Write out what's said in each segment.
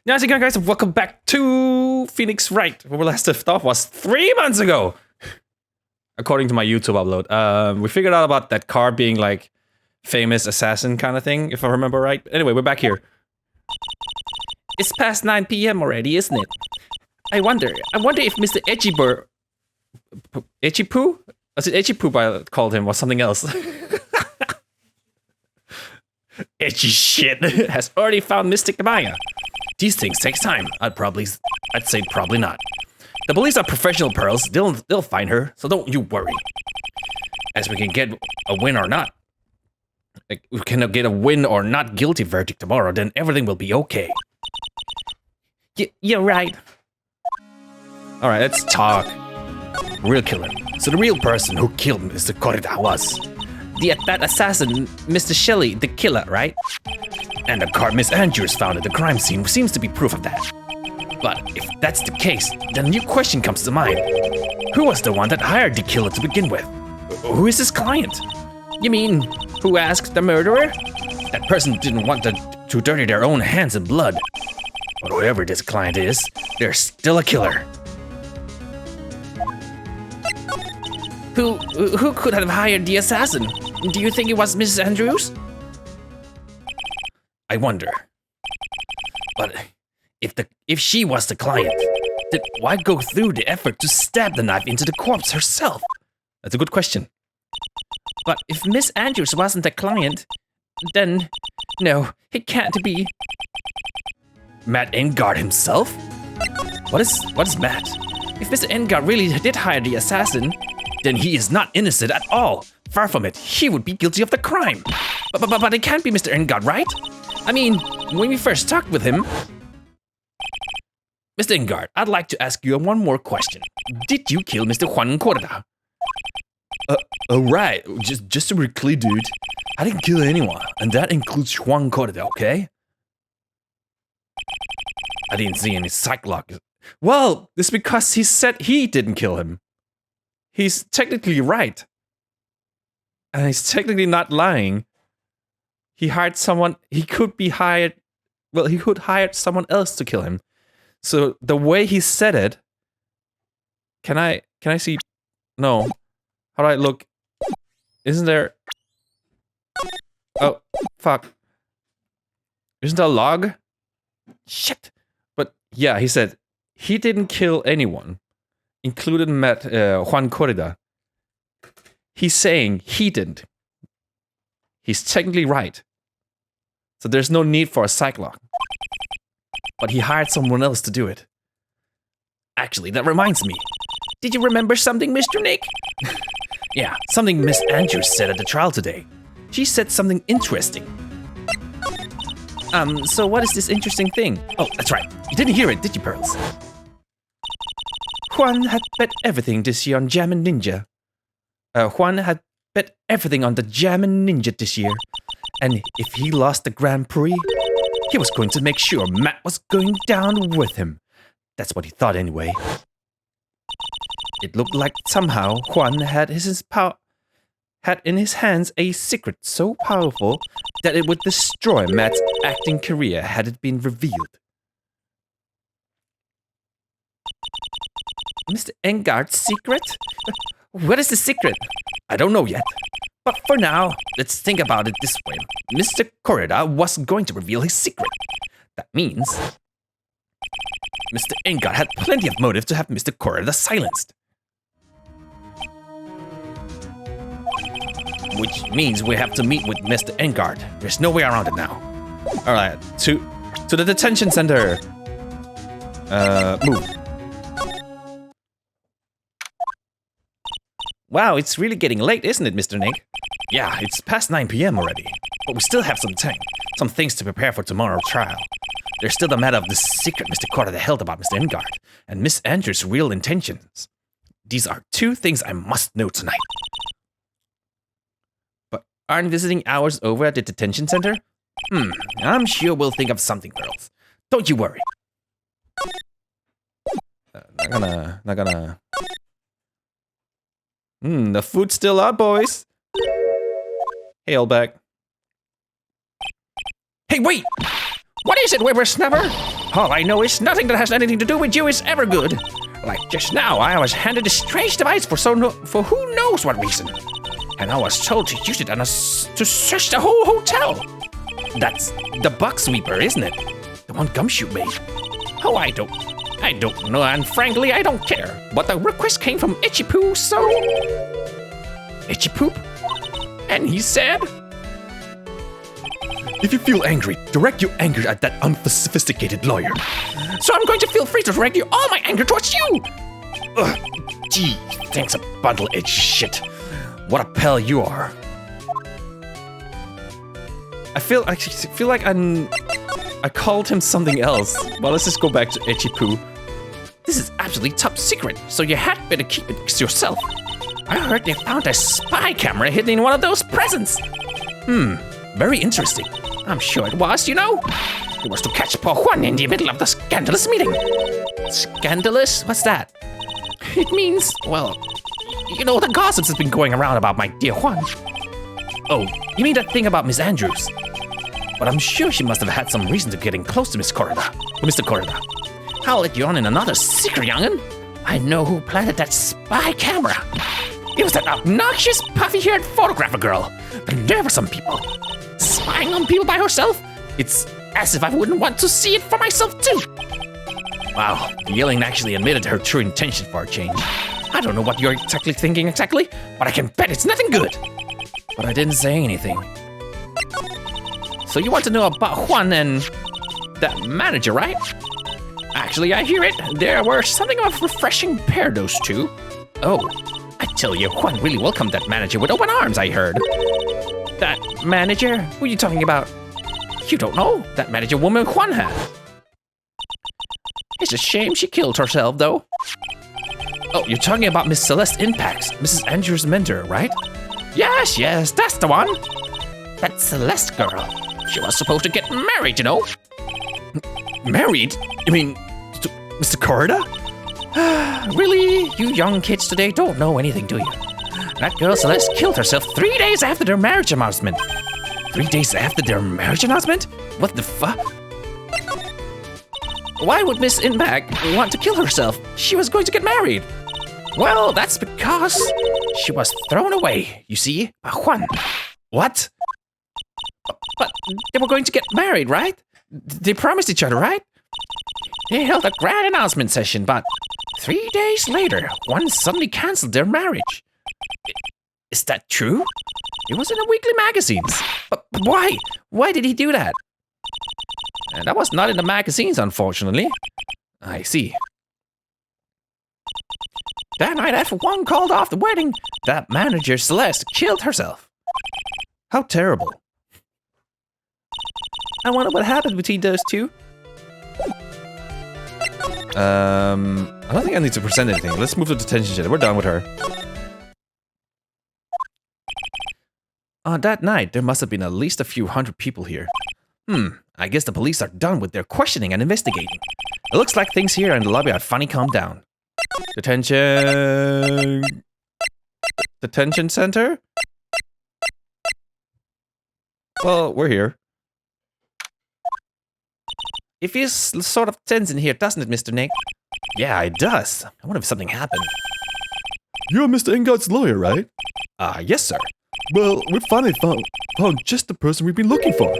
How's it going, guys? Welcome back to Phoenix Wright. Where we last left off was 3 months ago, according to my YouTube upload. We figured out about that car being like famous assassin kind of thing, if I remember right. Anyway, we're back here. It's past 9 p.m. already, isn't it? I wonder if Mr. Edgy Poo? Was it Edgy Poop I called him, or something else? Edgy shit has already found Mystic Maya. These things take time. I'd say probably not. The police are professional, Pearls. They'll find her, so don't you worry. As we can get a win or not, we can get a win or not guilty verdict tomorrow, then everything will be okay. You're right. All right, let's talk. Real killer. So the real person who killed Mr. Corrida was that assassin, Mr. Shelley, the killer, right? And the car Miss Andrews found at the crime scene seems to be proof of that. But if that's the case, then a new question comes to mind. Who was the one that hired the killer to begin with? Who is his client? You mean, who asked the murderer? That person didn't want to dirty their own hands in blood. But whoever this client is, they're still a killer. Who could have hired the assassin? Do you think it was Mrs. Andrews? I wonder. But if she was the client, then why go through the effort to stab the knife into the corpse herself? That's a good question. But if Miss Andrews wasn't the client, then no, it can't be Matt Engard himself? What is Matt? If Mr. Engard really did hire the assassin, then he is not innocent at all. Far from it, he would be guilty of the crime. But it can't be Mr. Engard, right? I mean, when we first talked with him... Mr. Engard, I'd like to ask you one more question. Did you kill Mr. Juan Corda? Right. Just to be clear, dude. I didn't kill anyone, and that includes Juan Corda, okay? I didn't see any psych log. Well, it's because he said he didn't kill him. He's technically right. And he's technically not lying. He hired someone, he could hire someone else to kill him. So the way he said it, can I see? No. How do I look? Isn't there? Oh, fuck. Isn't there a log? Shit. But yeah, he said he didn't kill anyone, including Juan Corrida. He's saying he didn't. He's technically right. So there's no need for a psych log. But he hired someone else to do it. Actually, that reminds me. Did you remember something, Mr. Nick? Yeah, something Miss Andrews said at the trial today. She said something interesting. So what is this interesting thing? Oh, that's right. You didn't hear it, did you, Pearls? Juan had bet everything this year on Jammin' Ninja. Juan had bet everything on the Jammin' Ninja this year. And if he lost the Grand Prix, he was going to make sure Matt was going down with him. That's what he thought anyway. It looked like somehow Juan had in his hands a secret so powerful that it would destroy Matt's acting career had it been revealed. Mr. Engard's secret? What is the secret? I don't know yet. But for now, let's think about it this way. Mr. Corrida was going to reveal his secret. That means Mr. Engard had plenty of motive to have Mr. Corrida silenced. Which means we have to meet with Mr. Engard. There's no way around it now. Alright, to the detention center. Move. Wow, it's really getting late, isn't it, Mr. Nick? Yeah, it's past 9 p.m. already. But we still have some things to prepare for tomorrow's trial. There's still the matter of the secret Mr. Corrida held about Mr. Engard, and Miss Andrews' real intentions. These are 2 things I must know tonight. But aren't visiting hours over at the detention center? I'm sure we'll think of something, girls. Don't you worry. Not gonna... the food's still up, boys. Hey, old bag. Hey, wait! What is it, whippersnapper? All I know is nothing that has anything to do with you is ever good. Like just now, I was handed a strange device for who knows what reason. And I was told to use it to search the whole hotel. That's the bug sweeper, isn't it? The one Gumshoe made. Oh, I don't know, and frankly, I don't care. But the request came from Itchy Poo, so... Itchy Poop? And he said... If you feel angry, direct your anger at that unsophisticated lawyer. So I'm going to feel free to direct all my anger towards you! Ugh, gee, thanks a bundle of itchy shit. What a pal you are. I feel like I called him something else. Well, let's just go back to Itchy Poo. This is absolutely top secret, so you had better keep it to yourself. I heard they found a spy camera hidden in one of those presents. Very interesting. I'm sure it was, you know. It was to catch poor Juan in the middle of the scandalous meeting. Scandalous? What's that? It means, well, you know, the gossips has been going around about my dear Juan. Oh, you mean that thing about Miss Andrews? But I'm sure she must have had some reason to getting close to Mr. Corrida. I'll let you on in another secret, young'un. I know who planted that spy camera. It was that obnoxious, puffy-haired photographer girl. The nerve of some people. Spying on people by herself? It's as if I wouldn't want to see it for myself, too. Wow, the yelling actually admitted her true intention for a change. I don't know what you're thinking exactly, but I can bet it's nothing good. But I didn't say anything. So you want to know about Juan and that manager, right? Actually, I hear it. There were something of a refreshing pair, those two. Oh, I tell you, Juan really welcomed that manager with open arms, I heard. That manager? Who are you talking about? You don't know? That manager woman Juan has. It's a shame she killed herself, though. Oh, you're talking about Miss Celeste Impax, Mrs. Andrews' mentor, right? Yes, that's the one. That Celeste girl. She was supposed to get married, you know. Married? You mean to Mr. Corrida? Really? You young kids today don't know anything, do you? That girl Celeste killed herself 3 days after their marriage announcement. 3 days after their marriage announcement? What the fuck? Why would Miss Impact want to kill herself? She was going to get married. Well, that's because she was thrown away, you see, by Juan. What? But they were going to get married, right? They promised each other, right? They held a grand announcement session, but 3 days later, Juan suddenly canceled their marriage. Is that true? It was in the weekly magazines. But why? Why did he do that? And that was not in the magazines, unfortunately. I see. That night after Juan called off the wedding, that manager Celeste killed herself. How terrible. I wonder what happened between those two. I don't think I need to present anything. Let's move to detention center. We're done with her. On that night, there must have been at least a few hundred people here. I guess the police are done with their questioning and investigating. It looks like things here in the lobby have finally calmed down. Detention center? Well, we're here. It feels sort of tense in here, doesn't it, Mr. Nick? Yeah, it does. I wonder if something happened. You're Mr. Engart's lawyer, right? Yes, sir. Well, we finally found just the person we've been looking for.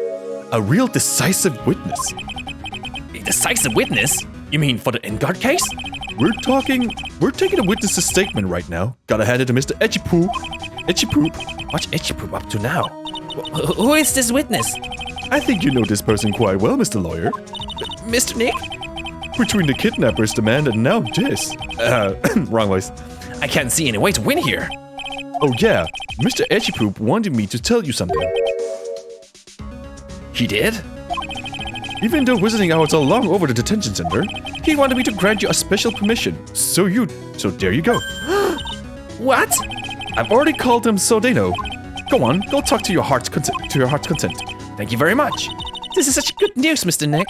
A real decisive witness. A decisive witness? You mean for the Engard case? We're taking a witness's statement right now. Gotta hand it to Mr. Itchy Poop. Itchy Poop. What's Itchy Poop up to now? Who is this witness? I think you know this person quite well, Mr. Lawyer. Mr. Nick? Between the kidnappers, demand, and now this. Wrong voice. I can't see any way to win here. Oh yeah, Mr. Itchy Poop wanted me to tell you something. He did? Even though visiting hours are long over the detention center, he wanted me to grant you a special permission. So there you go. What? I've already called them so they know. Go on, go talk to your heart's content. Thank you very much. This is such good news, Mr. Nick.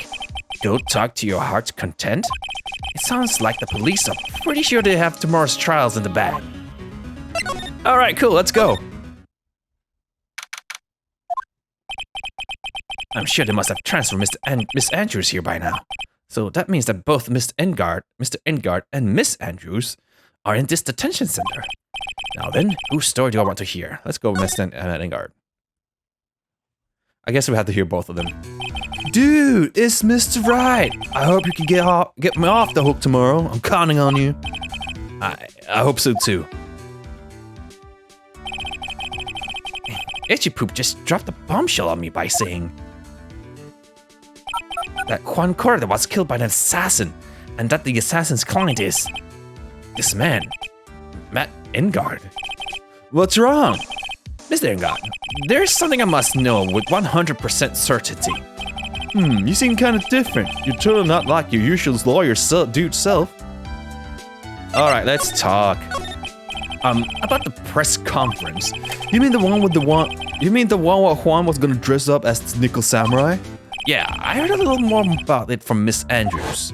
Go talk to your heart's content? It sounds like the police are pretty sure they have tomorrow's trials in the bag. Alright, cool, let's go. I'm sure they must have transferred Miss Andrews here by now. So that means that both Mr. Engard and Miss Andrews are in this detention center. Now then, whose story do I want to hear? Let's go with Mr. Engard. I guess we have to hear both of them. Dude, it's Mr. Wright. I hope you can get me off the hook tomorrow. I'm counting on you. I hope so too. Itchy Poop just dropped a bombshell on me by saying that Juan Corda was killed by an assassin, and that the assassin's client is this man, Matt Engard. What's wrong? Mr. Engard, there's something I must know with 100% certainty. You seem kind of different. You're totally not like your usual lawyer dude self. Alright, let's talk. About the press conference. You mean the one where Juan was gonna dress up as the Nickel Samurai? Yeah, I heard a little more about it from Miss Andrews.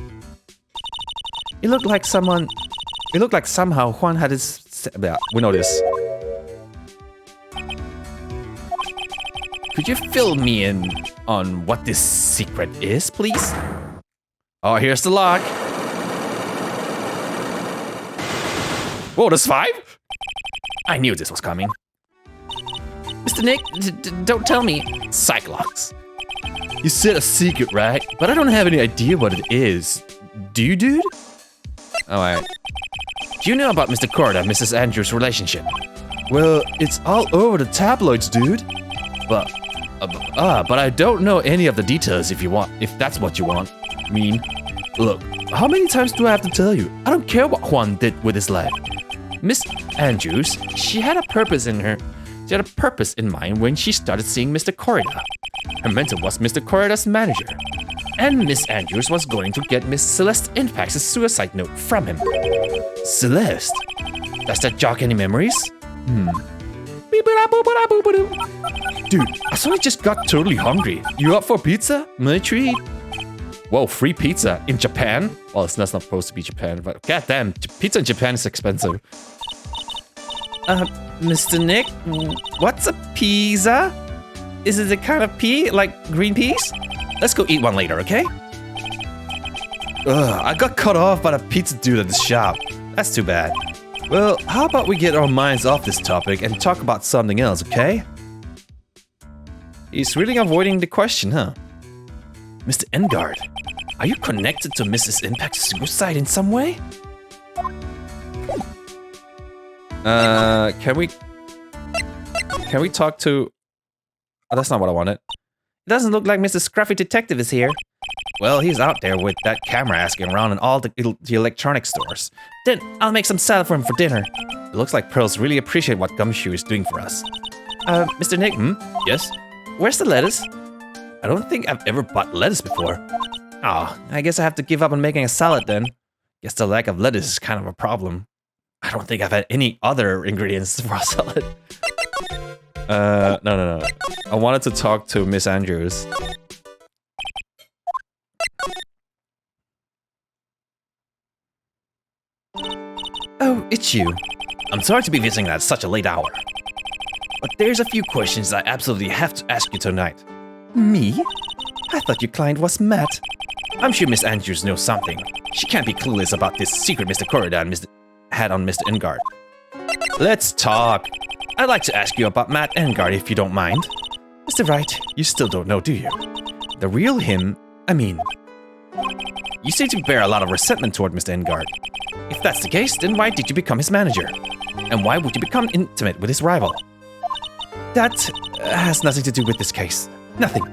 It looked like somehow Juan had his... Yeah, we know this. Could you fill me in on what this secret is, please? Oh, here's the lock. Whoa, there's 5? I knew this was coming. Mr. Nick, don't tell me. Cyclops. You said a secret, right? But I don't have any idea what it is. Do you, dude? Alright. Do you know about Mr. Corda and Mrs. Andrews' relationship? Well, it's all over the tabloids, dude. But I don't know any of the details if that's what you want. I mean, look, how many times do I have to tell you? I don't care what Juan did with his life. Miss Andrews, she had a purpose in mind when she started seeing Mr. Corda. Her mentor was Mr. Corda's manager. And Miss Andrews was going to get Miss Celeste Impact's suicide note from him. Celeste? Does that jog any memories? Dude, I suddenly just got totally hungry. You up for pizza? My treat. Whoa, free pizza in Japan? Well, that's not supposed to be Japan, but goddamn, pizza in Japan is expensive. Mr. Nick, what's a pizza? Is it a kind of pea, like green peas? Let's go eat one later, okay? I got cut off by the pizza dude at the shop. That's too bad. Well, how about we get our minds off this topic and talk about something else, okay? He's really avoiding the question, huh? Mr. Engard, are you connected to Mrs. Impact's suicide in some way? Can we talk to... Oh, that's not what I wanted. It doesn't look like Mr. Scruffy Detective is here. Well, he's out there with that camera asking around in all the electronic stores. Then I'll make some salad for him for dinner. It looks like Pearls really appreciate what Gumshoe is doing for us. Mr. Nick? Yes? Where's the lettuce? I don't think I've ever bought lettuce before. Oh, I guess I have to give up on making a salad then. Guess the lack of lettuce is kind of a problem. I don't think I've had any other ingredients for a salad. No. I wanted to talk to Miss Andrews. Oh, it's you. I'm sorry to be visiting at such a late hour. But there's a few questions I absolutely have to ask you tonight. Me? I thought your client was Matt. I'm sure Miss Andrews knows something. She can't be clueless about this secret Mr. Corda had on Mr. Engard. Let's talk. I'd like to ask you about Matt Engard if you don't mind. Mr. Wright, you still don't know, do you? The real him, I mean... You seem to bear a lot of resentment toward Mr. Engard. If that's the case, then why did you become his manager? And why would you become intimate with his rival? That has nothing to do with this case. Nothing.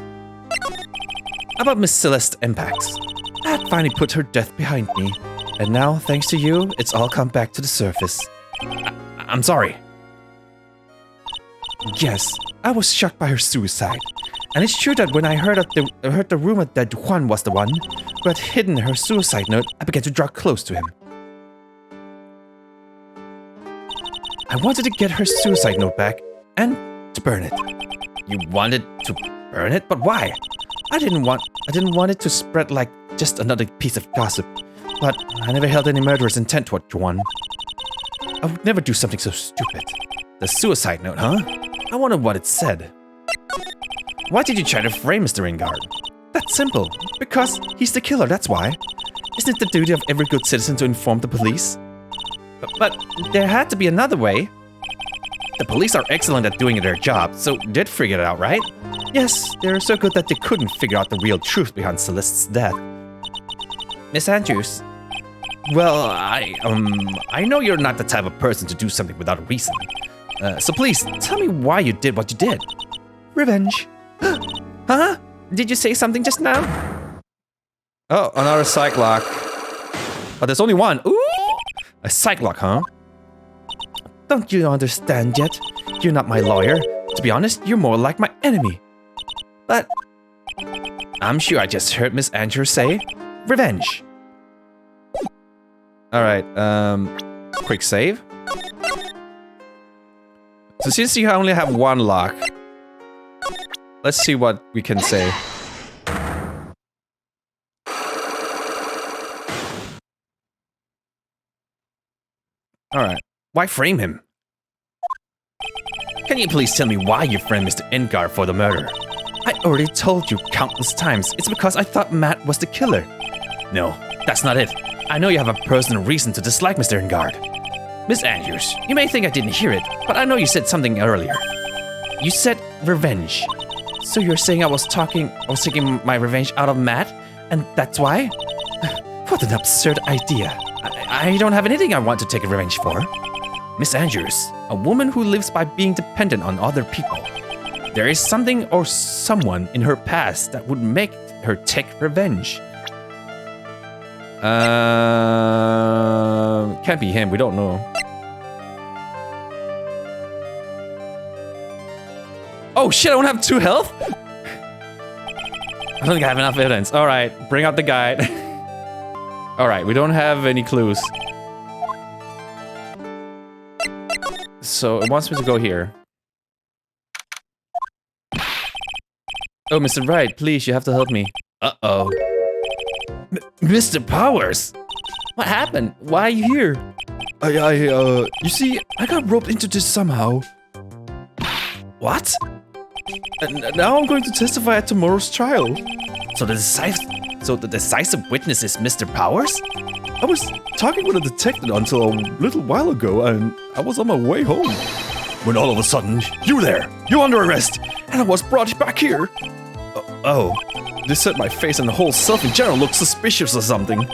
About Miss Celeste Impacts. I had finally put her death behind me. And now, thanks to you, it's all come back to the surface. I'm sorry. Yes, I was shocked by her suicide. And it's true that when I heard the rumor that Juan was the one who had hidden her suicide note, I began to draw close to him. I wanted to get her suicide note back and to burn it. You wanted to burn it? But why? I didn't want it to spread like just another piece of gossip. But I never held any murderous intent toward Juan. I would never do something so stupid. The suicide note, huh? I wonder what it said. Why did you try to frame Mr. Ingard? That's simple. Because he's the killer, that's why. Isn't it the duty of every good citizen to inform the police? But there had to be another way. The police are excellent at doing their job, so they'd figure it out, right? Yes, they're so good that they couldn't figure out the real truth behind Celeste's death. Miss Andrews? Well, I know you're not the type of person to do something without a reason. So please, tell me why you did what you did. Revenge. Huh? Did you say something just now? Oh, another psych lock. But there's only one. Ooh! A psych lock, huh? Don't you understand yet? You're not my lawyer. To be honest, you're more like my enemy. But I'm sure I just heard Miss Andrews say revenge. Alright, quick save. So since you only have one lock, let's see what we can say. Alright, why frame him? Can you please tell me why you framed Mr. Ingard for the murder? I already told you countless times. It's because I thought Matt was the killer. No, that's not it. I know you have a personal reason to dislike Mr. Ingard. Miss Andrews, you may think I didn't hear it, but I know you said something earlier. You said revenge. So you're saying I was taking my revenge out of Matt, and that's why? What an absurd idea. I don't have anything I want to take revenge for. Miss Andrews, a woman who lives by being dependent on other people. There is something or someone in her past that would make her take revenge. Can't be him, we don't know. Oh shit, I don't have 2 health? I don't think I have enough evidence. Alright, bring out the guide. Alright, we don't have any clues. So it wants me to go here. Oh, Mr. Wright, please, you have to help me. Uh-oh. Mr. Powers! What happened? Why are you here? You see, I got roped into this somehow. What? Now I'm going to testify at tomorrow's trial. So the decisive witness is Mr. Powers? I was talking with a detective until a little while ago, and I was on my way home. When all of a sudden, you're under arrest, and I was brought back here. Oh, this said my face and the whole self in general looked suspicious or something.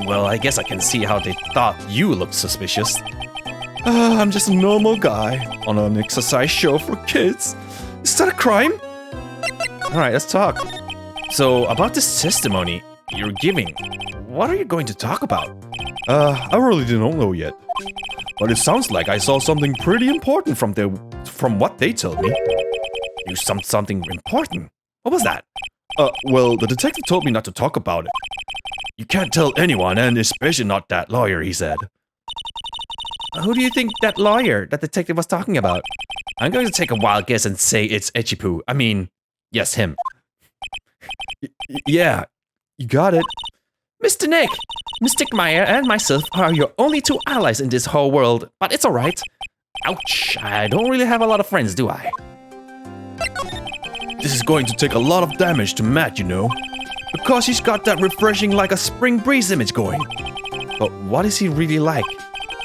Well, I guess I can see how they thought you looked suspicious. I'm just a normal guy on an exercise show for kids. Is that a crime? Alright, let's talk. So, about this testimony you're giving, what are you going to talk about? I really don't know yet. But it sounds like I saw something pretty important from what they told me. You saw something important? What was that? Well, the detective told me not to talk about it. You can't tell anyone, and especially not that lawyer, he said. Who do you think that detective was talking about? I'm going to take a wild guess and say it's Echipu. I mean, yes, him. Yeah, you got it. Mr. Nick, Miss Dickmeyer and myself are your only 2 allies in this whole world, but it's alright. Ouch, I don't really have a lot of friends, do I? This is going to take a lot of damage to Matt, you know. Because he's got that refreshing like a spring breeze image going. But what is he really like?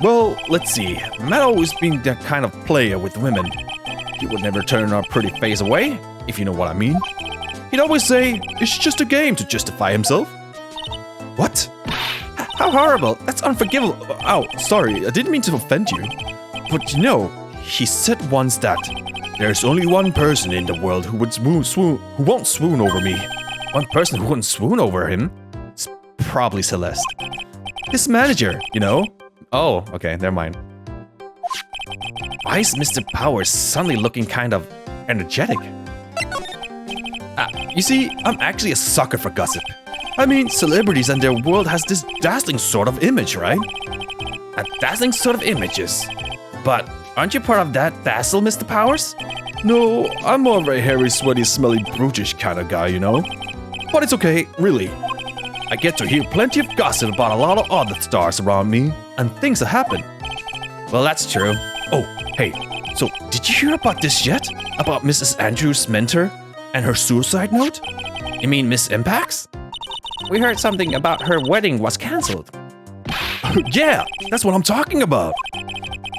Well, let's see. Matt always been that kind of player with women. He would never turn our pretty face away, if you know what I mean. He'd always say, it's just a game to justify himself. What? How horrible. That's unforgivable. Oh, sorry, I didn't mean to offend you. But you know, he said once that there's only one person in the world who won't swoon over me. One person who wouldn't swoon over him? It's probably Celeste. His manager, you know? Oh, okay, never mind. Why is Mr. Powers suddenly looking kind of energetic? You see, I'm actually a sucker for gossip. I mean, celebrities and their world has this dazzling sort of image, right? A dazzling sort of images. But aren't you part of that dazzle, Mr. Powers? No, I'm more of a hairy, sweaty, smelly, brutish kind of guy, you know? But it's okay, really. I get to hear plenty of gossip about a lot of other stars around me, and things that happen. Well, that's true. Oh, hey, so did you hear about this yet? About Mrs. Andrews' mentor? And her suicide note? You mean Miss Impax? We heard something about her wedding was cancelled. Yeah, that's what I'm talking about.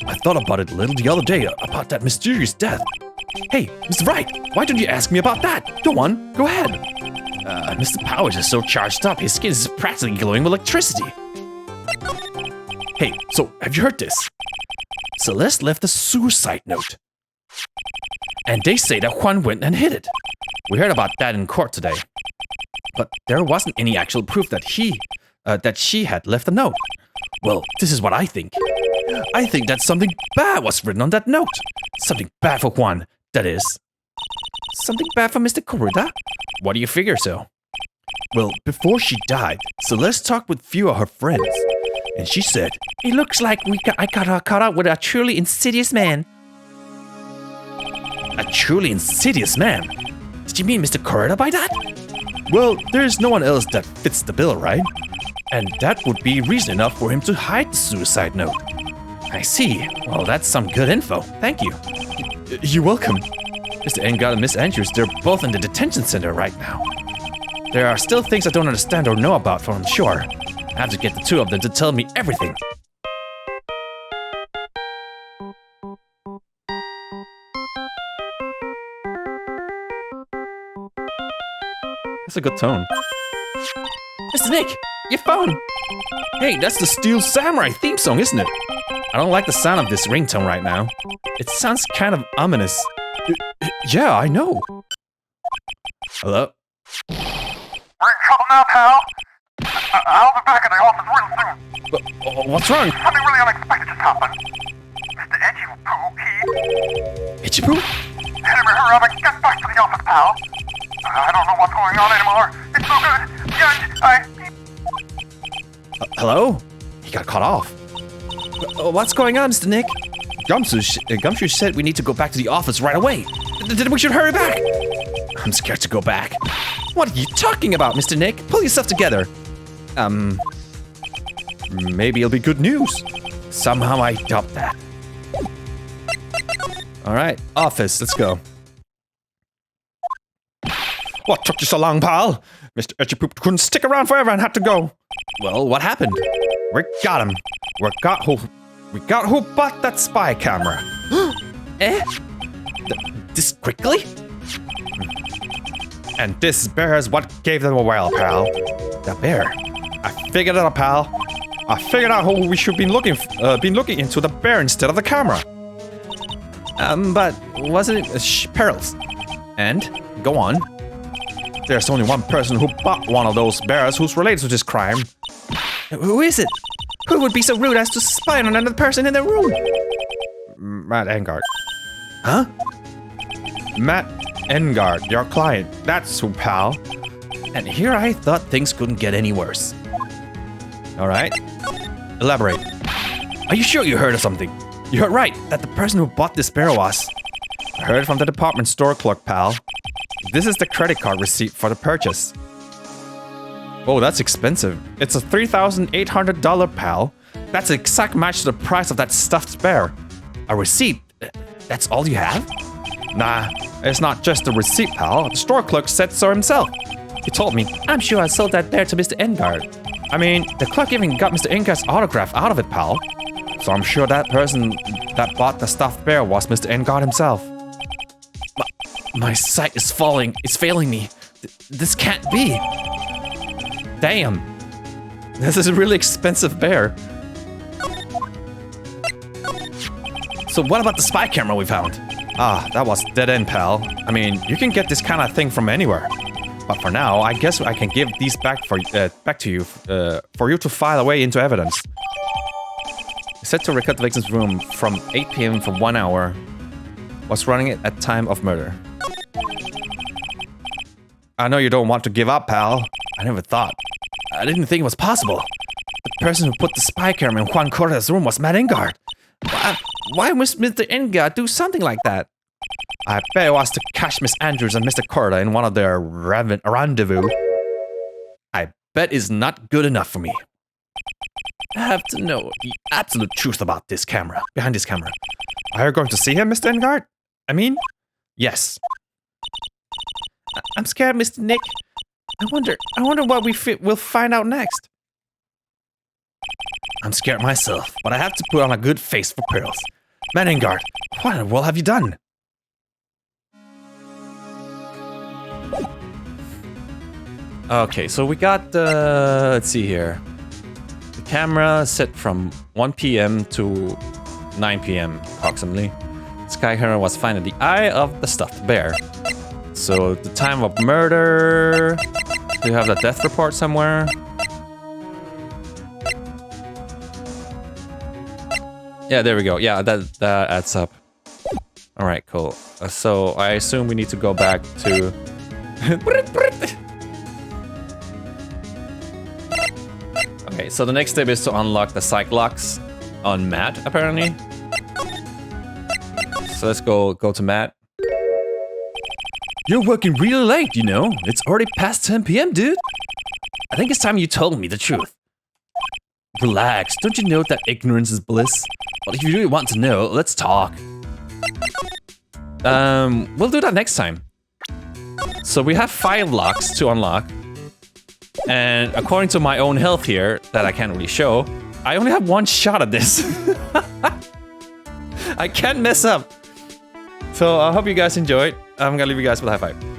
I thought about it a little the other day, about that mysterious death. Hey, Mr. Wright, why don't you ask me about that? Go on, go ahead. Mr. Powers is so charged up, his skin is practically glowing with electricity. Hey, so have you heard this? Celeste left a suicide note. And they say that Juan went and hid it. We heard about that in court today. But there wasn't any actual proof that she had left a note. Well, this is what I think. I think that something bad was written on that note. Something bad for Juan, that is. Something bad for Mr. Corrida? Why do you figure so? Well, before she died, Celeste talked with a few of her friends. And she said, "It looks like I got her caught up with a truly insidious man." A truly insidious man? Did you mean Mr. Corrida by that? Well, there's no one else that fits the bill, right? And that would be reason enough for him to hide the suicide note. I see. Well, that's some good info. Thank you. You're welcome. Mr. Engard and Miss Andrews, they're both in the detention center right now. There are still things I don't understand or know about, for I'm sure. I have to get the two of them to tell me everything. That's a good tone. Mr. Nick, your phone! Hey, that's the Steel Samurai theme song, isn't it? I don't like the sound of this ringtone right now. It sounds kind of ominous. Yeah, I know. Hello? We're in trouble now, pal. I'll be back at the office real soon. What's wrong? Something really unexpected just happened. Mr. Edgy, Itchy Poo? hurry up and get back to the office, pal. I don't know what's going on anymore. It's so good. Yeah, Hello? He got cut off. What's going on, Mr. Nick? Gumshoe said we need to go back to the office right away. Then we should hurry back. I'm scared to go back. What are you talking about, Mr. Nick? Pull yourself together. Maybe it'll be good news. Somehow I doubt that. All right, office, let's go. What took you so long, pal? Mr. Etchipoop couldn't stick around forever and had to go. Well, what happened? We got him. We got who bought that spy camera. Eh? This quickly? And this bear is what gave them away, pal. The bear? I figured it out, pal. I figured out who we should be looking into the bear instead of the camera. But wasn't it Perils? And Go on. there's only one person who bought one of those bears who's related to this crime. Who is it? Who would be so rude as to spy on another person in their room? Matt Engard. Huh? Matt Engard, your client. That's who, pal. And here I thought things couldn't get any worse. All right. Elaborate. Are you sure you heard of something? You heard right, that the person who bought this bear was. I heard it from the department store clerk, pal. This is the credit card receipt for the purchase. Oh, that's expensive. It's a $3,800, pal. That's an exact match to the price of that stuffed bear. A receipt? That's all you have? Nah, it's not just a receipt, pal. The store clerk said so himself. He told me. I'm sure I sold that bear to Mr. Engard. I mean, the clerk even got Mr. Engard's autograph out of it, pal. So I'm sure that person that bought the stuffed bear was Mr. Engard himself. My sight is falling. It's failing me. This can't be. Damn. This is a really expensive bear. So what about the spy camera we found? Ah, that was dead end, pal. I mean, you can get this kind of thing from anywhere. But for now, I guess I can give these back to you for you to file away into evidence. Set to record the victim's room from 8 p.m. for 1 hour. Was running it at time of murder. I know you don't want to give up, pal. I never thought. I didn't think it was possible. The person who put the spy camera in Juan Corda's room was Matt Engard. Why must Mr. Engard do something like that? I bet it was to catch Miss Andrews and Mr. Corda in one of their rendezvous. I bet is not good enough for me. I have to know the absolute truth about this camera, behind this camera. Are you going to see him, Mr. Engard? I mean, Yes. I'm scared, Mr. Nick. I wonder what we'll find out next. I'm scared myself, but I have to put on a good face for Pearls. Manengard, what in the world have you done? Okay, so we got let's see here. The camera set from 1 p.m. to 9 p.m. approximately. Skyhunter was finding the eye of the stuffed bear. So the time of murder. Do you have the death report somewhere? Yeah, there we go. Yeah, that adds up. All right, cool. So I assume we need to go back to. Okay, so the next step is to unlock the psych locks on Matt, apparently. So let's go to Matt. You're working really late, you know. It's already past 10 p.m., dude. I think it's time you told me the truth. Relax, don't you know that ignorance is bliss? Well, if you really want to know, let's talk. We'll do that next time. So we have 5 locks to unlock. And according to my own health here, that I can't really show, I only have 1 shot at this. I can't mess up. So I hope you guys enjoyed. I'm gonna leave you guys with a high five.